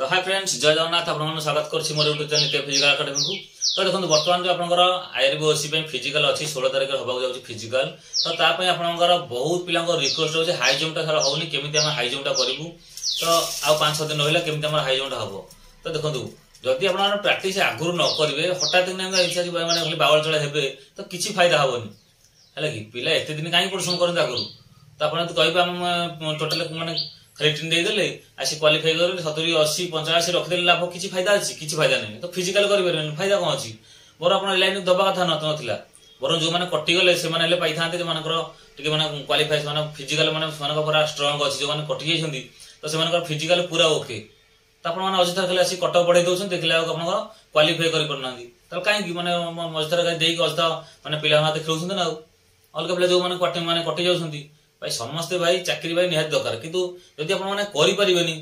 तो hi friends, जय जगन्नाथ। आपको स्वागत करछि मोर यूट्यूब चैनल नित्य फिजिकल एकेडमी को। तो देखो बर्तमान जो आपनकर आयुर्वेद पे फिजिकल अच्छी 16 तारिख होबाक जाउछि फिजिकल। तो ता पय आपनकर बहुत पिलांको रिक्वेस्ट होछि हाई जंप ता सारा होउनी, केमिति हम हाई जंप ता करिवु। तो आ 5-6 दिन रहला केमिति हम हाई जंप हबो। तो देखो जदि आपन प्रैक्टिस आगुर न करिवे, हठात दिन इच्छा कि माने खाली बावल चले हेबे तो किछि फायदा हबोनी। हैला कि पिला एते दिन काई परिश्रम करन आगुर। तो आपन तो कहबे हम टोटल माने रिटर्न दे देले आसी क्वालिफाई करले 70 80 85 रख देले लाभ किछि फायदा अछि? किछि फायदा नै। तो फिजिकल करि परबेन फायदा कोन अछि? बोर आपन लाइन दबा कथा नथिला। बोर जो माने कटि गले से माने ले पाई थांते जे मानकर टिके माने क्वालिफाई माने फिजिकल माने मानकर पूरा स्ट्रांग अछि, जो माने कटि जायछंती तो से मानकर फिजिकल पूरा ओके। तो आपन माने अजथर खाली आसी कटक बढ़ाई दोछन, देखला आपन क्वालिफाई करि परनांती। तो काई कि माने अजथर का देई अजथा माने पिला हाथ खेलुछन ना। अलग पिला जो माने कटि जाउछंती भाई समस्ते भाई चाकरी भाई निहात दरकार, किंतु जदि आपण माने करि परिबेनी,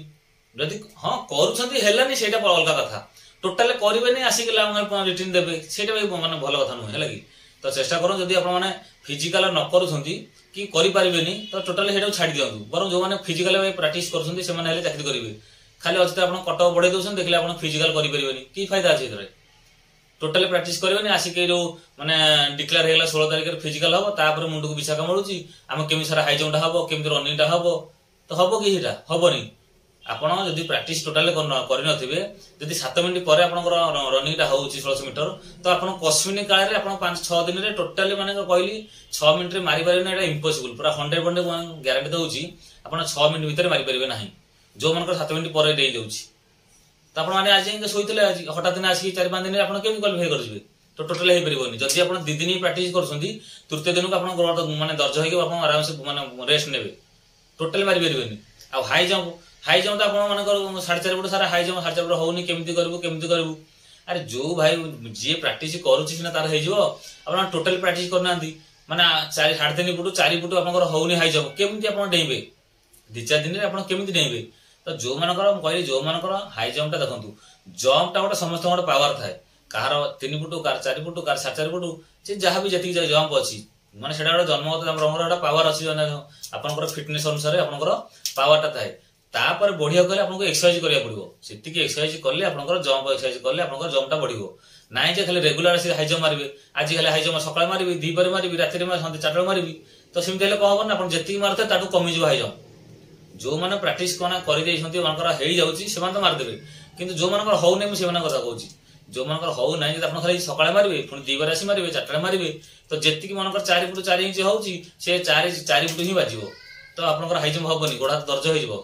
जदि हां करूछंती हेलानी सेटा अलग कथा। टोटल करिबेनी आसीगला हम रिटर्न देबे सेटा भाई माने भलो कथा न हेला कि। तो चेष्टा करो जदि आपण माने फिजिकल न करूछंती कि करि परिबेनी तो टोटल हेडा छाडी दियंतु। बरं जो माने फिजिकल भाई प्रैक्टिस करूछंती से माने हेले चाकरी करिवे। खाली अजते आपण कटक बढ़ाई दोछन, देखले आपण फिजिकल करि परिबेनी की फायदा अछि एतरे। टोटल प्रैक्टिस करबेनी आसिके जो माने डिक्लेयर हेला 16 तारिख रे फिजिकल हबो, तापर मुंडू को बिछाका मळुची हम केमि सारा हाई जंप हबो, केमि रनिंग ता हबो। तो हबो कि हेटा हबोनी। आपण जदि प्रैक्टिस टोटल करि नथिबे, जदि 7 मिनिट परे आपनकर रनिंग ता होउची 1600 मीटर, तो आपण कस्मिनी काल रे आपण 5-6 दिन रे टोटली माने कहली 6 मिनिट रे मारि परिबे ना। एटा इम्पॉसिबल, पूरा 100% गारंटी दउची आपण 6 मिनिट भीतर मारि परिबे नाही, जो मानकर 7 मिनिट परे देई जाउची। तो आपण माने आज सोइतले आज हठात दिन आसी 4-5 दिन रे आपण केमि क्वालिफाई करजिबे? तो टोटल हे परिबोनी। जदि आपण 2 दिन प्रैक्टिस करछंती, तृतीय दिन को आपण गोड़ माने दर्ज होई के आपण आराम से माने रेस्ट नेबे, टोटल मारि परिबेनी। आ हाई जंप आपण माने 4.5 फुट सारा हाई जंप 4.5 फुट होउनी, केमिति करबो? अरे जो भाई जे प्रैक्टिस करूची सिना तार हे जिवो। आपण टोटल प्रैक्टिस करनांती माने 4.5 फुट 4 फुट आपनकर होउनी हाई जंप, केमिति आपण डेइबे? 2-4 दिन रे आपण केमिति डेइबे? तो जो मानकर कहली जो मानकर हाई जंप ता देखंतु, जंप ता गोटे समस्त गोटे पावर थाए। कार 3 फुट, कार 4 फुट, कार 4.5 फुट, जे जहां भी जति जंप अछि माने सेटा गोटे जन्मगत रंगरा पावर अछि। आपनकर फिटनेस अनुसार आपनकर पावर ता थाए। तापर बढ़िया कहले आपनको एक्सरसाइज करिया पड़िबो। सेतिकी एक्सरसाइज करले आपनकर जंप एक्सरसाइज करले आपनकर जंप ता बढ़िबो। नाइ जे खाली रेगुलर से हाई जंप मारिबे, आज खाली हाई जंप सकाळ मारिबे, दीपर मारिबे, राति रे मारिबे, संध्या 4टा मारिबे, तो सेमते हेले कहबो ना। आपण जति मारते ताटू कमी जिवो हाई जंप। जो माने प्रैक्टिस कोना करि देइछंती मानकर हेइ जाउची से मान तो मार देबे, किंतु जो मानकर होउ नै से मानकर कथा कहूची। जो मानकर होउ नै जे आपण खाली सकाळे मारिबे, पुनी दीवर आसी मारिबे, 4टा मारिबे, तो जेतिकी मानकर 4 फुट 4 इंच होउची से 4 फुट ही बाजिवो। तो आपनकर हाई जंप होबनी, गोडा दर्ज होई जिवो।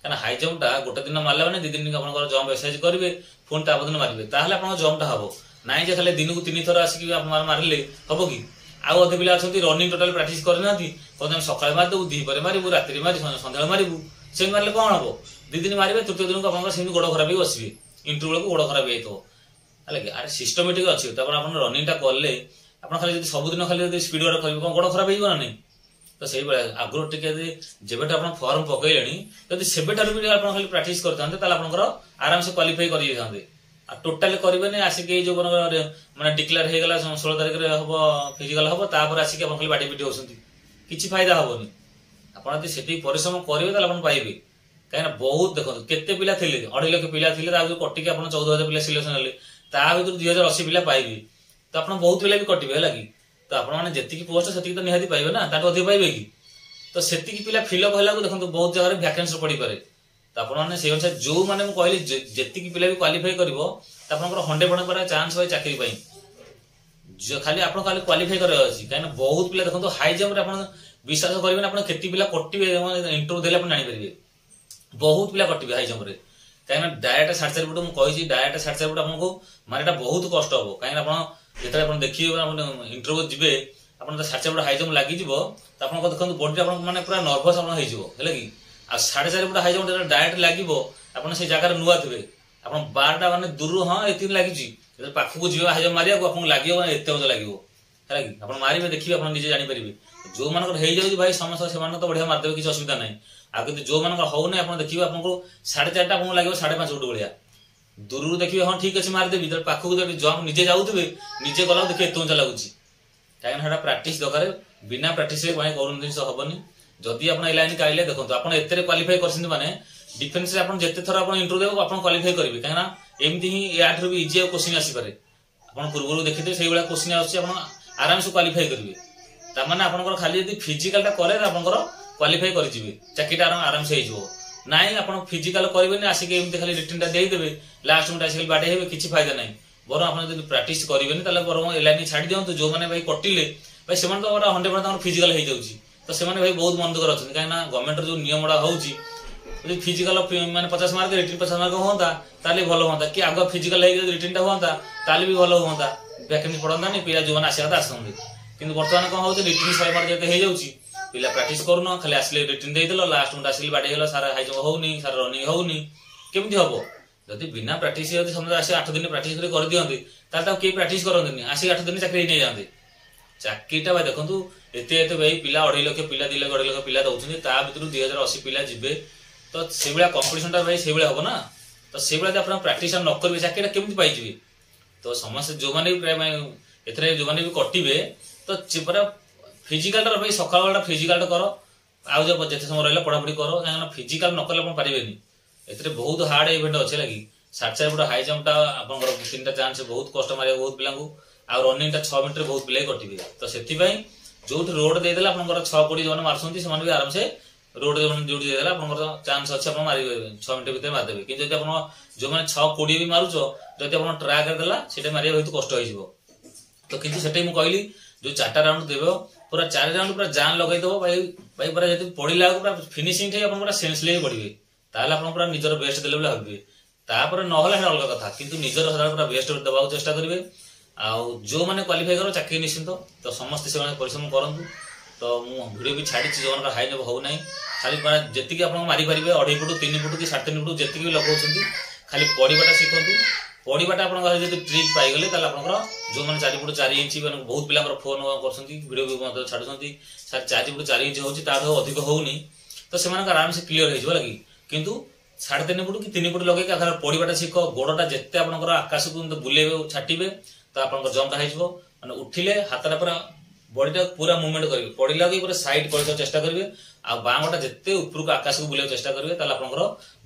काना हाई जंप ता गोटे दिन मारला माने 2 दिन आपनकर जंप एक्सरसाइज करिवे, पुनी ता बदन मारिबे, ताहले आपन जंप ता हबो। नै जे खाली दिन को 3 थरा आसी कि आप मारले हबो कि? आउ अधे पिला अछंती रनिंग टोटल प्रैक्टिस करनांती, कोन सकाळे मार दउ, दीपर मारिबु, राति रे मारि, संध्या मारिबु, से मारले कोन हबो? 2 दिन मारिबे, तृतीय दिन को आपन सेमी गोड़ खराब ही बसिबे, इंटरवल को गोड़ खराब हेतो। हाले कि अरे सिस्टमैटिक अछि। तपर आपन रनिंग ता करले आपन खाली जदि सब दिन खाली जदि स्पीड वर्क करिबे, कोन गोड़ खराब हेइबो ना नै? तो सेही बळे आग्रो टिके जेबेटा आपन फॉर्म पकैलेनी, जदि सेबेटार भी आपन खाली प्रैक्टिस करथांते ताले आपनकर आराम से क्वालिफाई करि जाथांते। आ टोटल करिबे नै आसी के जो माने डिक्लेयर हे गेला 16 तारिख रे हबो फिजिकल हबो, तापर आसी के आपन खाली बाडी पिटी होसंती, किछि फायदा हबोनी। आपन जदि सेठी परिश्रम करिवे ताले आपन पाइबे। काहे ना बहुत देखो केते पिला थिले, 2.5 लाख पिला थिले, ता जो कटि के आपन 14,000 पिला सिलेक्शन हले, ता भीतर 2080 पिला पाइबे। तो आपन बहुत पिला भी कटिबे हैला कि। तो आपन माने जेतिकी पोस्ट सेतिकी तो निहाती पाइबे ना, ताटो अधिक पाइबे कि? तो सेतिकी पिला फिलअप होला को देखो बहुत जगह रे वैकेंसी पड़ी पारे। तो आपन माने से अनुसार जो माने म कहली जेतिकी पिला भी क्वालिफाई करबो, त आपनकर 100% पर चांस होय चाकरी पई। जो खाली आपन खाली क्वालिफाई करे अछि। काहे ना बहुत पिला देखो हाई जंप रे आपन विश्वास करबे ना, आपन केति पिला कटिबे इंटरव्यू देले आपन जानि परिबे। बहुत पिला कटिबे हाई जंप रे। काहे ना डायरेक्ट 4.5 फुट म कहि छी, डायरेक्ट 4.5 फुट आपनको मानेटा बहुत कष्ट हबो। काहे ना आपन जेतले आपन देखिबे आपन इंटरव्यू जिबे, आपन त 4.5 फुट हाई जंप लागि जिवो, त आपन को देखन बॉडी आपन माने पूरा नर्वस आपन होई जिवो हैला कि। आ 4.5 फुट हाई जंप डायरेक्ट लागिवो, आपन से जगह रे नुवा थिबे, आपन 12टा माने दूर हां एति लागि छी, जब पाखु जिवो हाई जंप मारिया को आपन लागिवो एते मजा लागिवो हैला कि। आपन मारिबे देखिबे आपन निजे जानि परिबे। जो मानकर हेइ जाउची भाई समस्या से मान तो बढ़िया मार देबे, किछ असुविधा नै। आ किंतु जो मानकर होउ नै आपन देखिबे आपन को 4.5टा आपन लागिवो 5.5 फुट बढ़िया। दूर देखिबे हां ठीक अछि मार देबी, जब पाखु जब जंप निजे जाउतबे, निजे गला देखिबे एते मजा लागुची। काहे ना हेडा प्रैक्टिस दरकार, बिना प्रैक्टिस रे कोइ करूनथि से हबनी। जदि आपन ए लाइन काइले देखंतु आपन एतरे क्वालिफाई करसिन माने डिफेन्स रे आपण जते थर आपण इंटरव्यू देबो आपण क्वालिफाई करबे काहेना एमती ही याठरो भी इजी क्वेश्चन आसी पारे आपण पूर्वरु देखिते सेही बेला क्वेश्चन आसी आपण आराम से क्वालिफाई करबे ता माने आपण खाली यदि फिजिकल टा करे आपण क्वालिफाई कर जिवे चाकरीटा आराम से हो नाई आपण फिजिकल करबेनी आसिक एमती खाली रिटर्न टा देई देबे लास्ट में आसिक बाडे हेबे किछि फायदा नाही बरो आपण जदि प्रैक्टिस करबेनी ताले बरो एलानी छाडी दियंतु जो माने भाई कटिले भाई सेमान तो 100% फिजिकल हे जाउची तो सेमाने भाई बहुत मन दुख रखछन काहेना गवर्नमेंट जो नियमडा होउची यदि फिजिकल माने 50 मार्क रिटर्न 50 मार्क होंता ताले भलो होंता कि आगो फिजिकल हे रिटर्न टा होंता ताले भी भलो होंता वैकेंसी पड़ंता नहीं पिला जो माने आसिया आसंदे किंतु वर्तमान कोन होउची रिटर्न 100 मार्क जते हे जाउची पिला प्रैक्टिस करनो खाली आसले रिटर्न दे देलो लास्ट में आसले बाडे गेलो सारा हाई जंप होउनी सारा रनिंग होउनी केमथि हबो जदि बिना प्रैक्टिस यदि समझ आसे 8 दिन प्रैक्टिस कर दियंते ताले के प्रैक्टिस करंतनी आसी 8 दिन चाकरी नै जांदे चाकरीटा भाई देखंतु एते एते भाई पिला 2.5 लाख पिला 2 लाख 2.5 लाख पिला दउछन ता भितरु 2080 पिला जिबे तो से बेला कंपटीशन टा भाई से बेला हबो ना तो से बेला अपन प्रैक्टिस न करबे चाकरीटा केमथि पाइ जिबे तो समस्त जो माने भी एथरे जो माने भी कटिबे तो चिपरा फिजिकल टा भाई सकाळ वाला फिजिकल टा करो आउ जब जते समय रहला पढा पढी करो काना फिजिकल न करले अपन पारिबेनी एथरे बहुत हार्ड इवेंट अछि लागि 60 फुट हाई जंप टा अपन तीनटा चांस बहुत कष्ट मारिया बहुत पिलांगु आ रनिंग टा 6 मिनिट बहुत पिले कटिबे तो सेति भाई जो रोड दे देला अपन 6 कोडी जन मारसंती समान भी आराम से रोड जन जोडी दे देला अपन चांस अछि अपन मारि 6 मिनिट भीतर मार देबे कि जदि अपन जो माने 6 कोडी भी मारुचो जदि अपन ट्राई कर देला सेटा मारिया बहुत कष्ट होई जिवो तो किंतु सेटै मु कहली जो 4टा राउंड देबो पूरा 4 राउंड पूरा जान लगाई दबो भाई भाई पूरा जदि पडिला पूरा फिनिशिंग थे अपन पूरा सेंसले पडिबे ताले अपन पूरा निजर बेस्ट देले बोले हबे तापर न होला अलग कथा किंतु निजर सदा पूरा बेस्ट दबाउ चेष्टा करिवे आ जो माने क्वालिफाई करो चाकरी निश्चित तो समस्त से परिश्रम करंतु तो मु वीडियो भी छाड़ी छि जोन का हाई नेब हो नाही खाली पूरा जति कि अपन मारी परिबे 2.5 फुट 3 फुट कि 3.5 फुट जति भी लगाउछंती खाली पडिबाटा सिखंतु पडिबाटा अपन जति ट्रिक पाई गले ताले अपन जो माने 4 फुट 4 इंच माने बहुत पिलांकर फोन करछंती वीडियो भी मत छाडुछंती सर 4 फुट 4 इंच होची ताठो अधिक होउनी तो सेमान आराम से क्लियर हे जो लगी किंतु 3.5 फुट कि 3 फुट लगे का खाली पडिबाटा सिख गोडटा जत्ते अपन आकाश को बुलेबे छाटिबे तो अपन जंपटा हे जबो माने उठिले हातटा पूरा बॉडीटा पूरा मूवमेंट करिवे पडिला कि पूरा साइड कर चेष्टा करिवे आ बांगटा जत्ते ऊपर को आकाश को बुले चेष्टा करिवे ताले आपनकर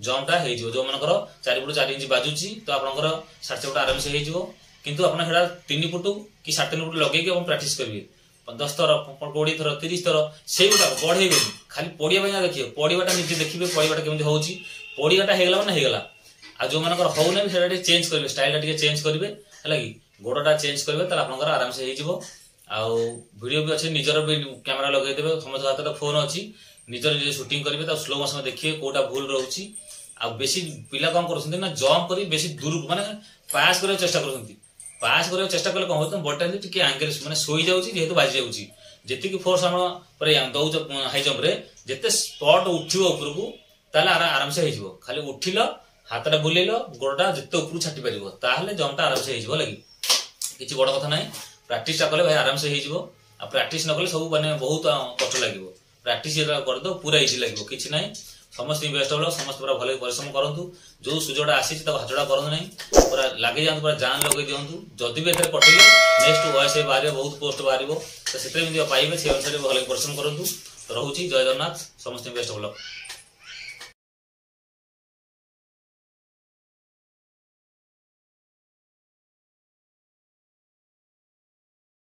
जंपटा हे जबो जो मनकर 4 फुट 4 इंच बाजुची तो आपनकर 60 फुट आराम से हे जबो किंतु अपन हेडा 3 फुट कि 3.5 फुट लगे कि अपन प्रैक्टिस करिवे 10 थर 20 थर 30 थर से गुटा बढ़ेबे खाली पडिया बया देखियो पडिबाटा निजे देखिबे पडिबाटा केमति होउची पडिबाटा हेगला माने हेगला आ जो मनकर हो नै सेडा चेंज करिवे स्टाइल टा चेंज करिवे हला कि गोडटा चेंज करिवे ताले आपनकर आराम से हे जबो आ वीडियो भी अच्छे निजर भी कैमरा लगे देबे समस्त हाथ फोन अच्छी निजर निजे शूटिंग करिवे ता स्लो मोशन देखिए कोटा भूल रहउची आ बेसी पिला काम करछन ना जंप करी बेसी दूर माने पास करे चेष्टा करछन पास करे चेष्टा कले कोन होत बॉडी टा टिके एंगल माने सोई जाउची जेहेतु बाजी जाउची जेति की फोर्स हम पर दउच हाई जंप रे जेते स्पॉट उठिबो ऊपर को ताले आराम से हे जिवो खाली उठिलो हाथटा बुलेलो गोडटा जेते ऊपर छाटी परिबो ताहले जंपटा आराम से हे जिवो लागि किछि बड़ कथा नै प्रैक्टिस कले भाई आराम से हे जिवो आ प्रैक्टिस न कले सब माने बहुत कष्ट लागिवो प्रैक्टिस जेटा कर दो पूरा इजी लागिवो किछि नै समस्त बेस्ट होलो समस्त पूरा भले परिश्रम करंतु जो सुजोडा आसी ता हाजोडा करन नै पूरा लागे जांतु पूरा जान लगे दियंतु जदी भी एथरे कटिले नेक्स्ट वॉइस हे बारे बहुत पोस्ट बारिवो तो सेते भी पाइबे से अनुसार भले परिश्रम करंतु रहउची जय जगन्नाथ समस्त बेस्ट होलो।